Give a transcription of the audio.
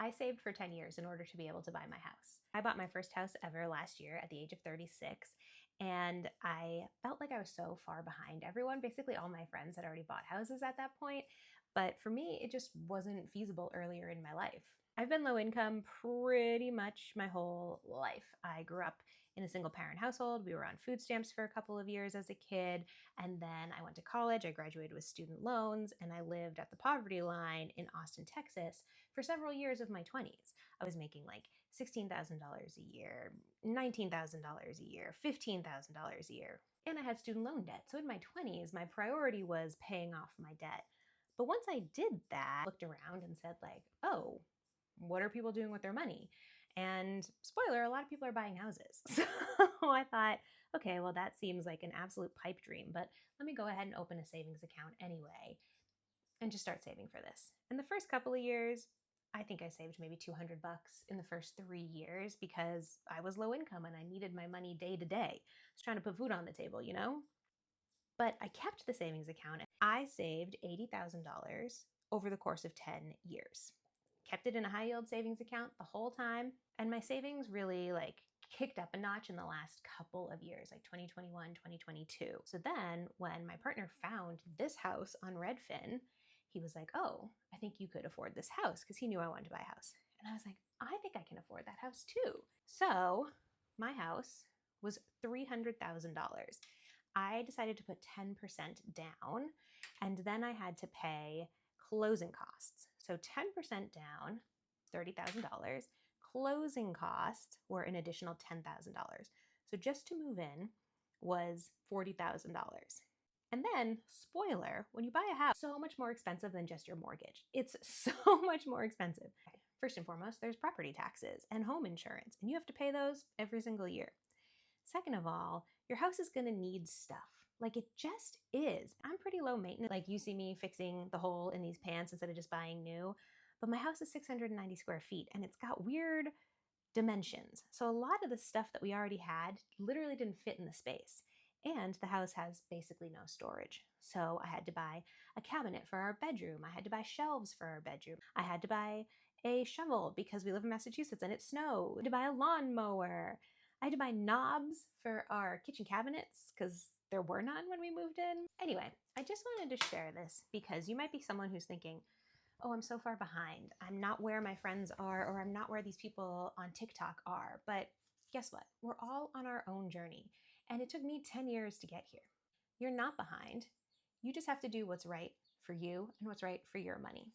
I saved for 10 years in order to be able to buy my house. I bought my first house ever last year at the age of 36, and I felt like I was so far behind everyone. Basically, all my friends had already bought houses at that point, but for me, it just wasn't feasible earlier in my life. I've been low income pretty much my whole life. I grew up in a single parent household. We were on food stamps for a couple of years as a kid, and then I went to college. I graduated with student loans, and I lived at the poverty line in Austin, Texas for several years of my 20s. I was making like $16,000 a year, $19,000 a year, $15,000 a year. And I had student loan debt. So in my 20s, my priority was paying off my debt. But once I did that, I looked around and said like, oh, what are people doing with their money? And spoiler, a lot of people are buying houses. So I thought, okay, well, that seems like an absolute pipe dream, but let me go ahead and open a savings account anyway and just start saving for this. In the first couple of years, I think I saved maybe 200 bucks in the first 3 years because I was low income and I needed my money day to day. I was trying to put food on the table, you know? But I kept the savings account. I saved $80,000 over the course of 10 years. Kept it in a high yield savings account the whole time. And my savings really kicked up a notch in the last couple of years, like 2021, 2022. So then when my partner found this house on Redfin, he was like, oh, I think you could afford this house, because he knew I wanted to buy a house. And I was like, I think I can afford that house too. So my house was $300,000. I decided to put 10% down, and then I had to pay closing costs. So 10% down, $30,000. Closing costs were an additional $10,000. So just to move in was $40,000. And then, spoiler, when you buy a house, so much more expensive than just your mortgage. It's so much more expensive. First and foremost, there's property taxes and home insurance, and you have to pay those every single year. Second of all, your house is gonna need stuff. Like, it just is. I'm pretty low maintenance. Like, you see me fixing the hole in these pants instead of just buying new. But my house is 690 square feet and it's got weird dimensions. So a lot of the stuff that we already had literally didn't fit in the space. And the house has basically no storage. So I had to buy a cabinet for our bedroom. I had to buy shelves for our bedroom. I had to buy a shovel because we live in Massachusetts and it snowed. I had to buy a lawnmower. I had to buy knobs for our kitchen cabinets because there were none when we moved in. Anyway, I just wanted to share this because you might be someone who's thinking, oh, I'm so far behind. I'm not where my friends are, or I'm not where these people on TikTok are. But guess what? We're all on our own journey. And it took me 10 years to get here. You're not behind. You just have to do what's right for you and what's right for your money.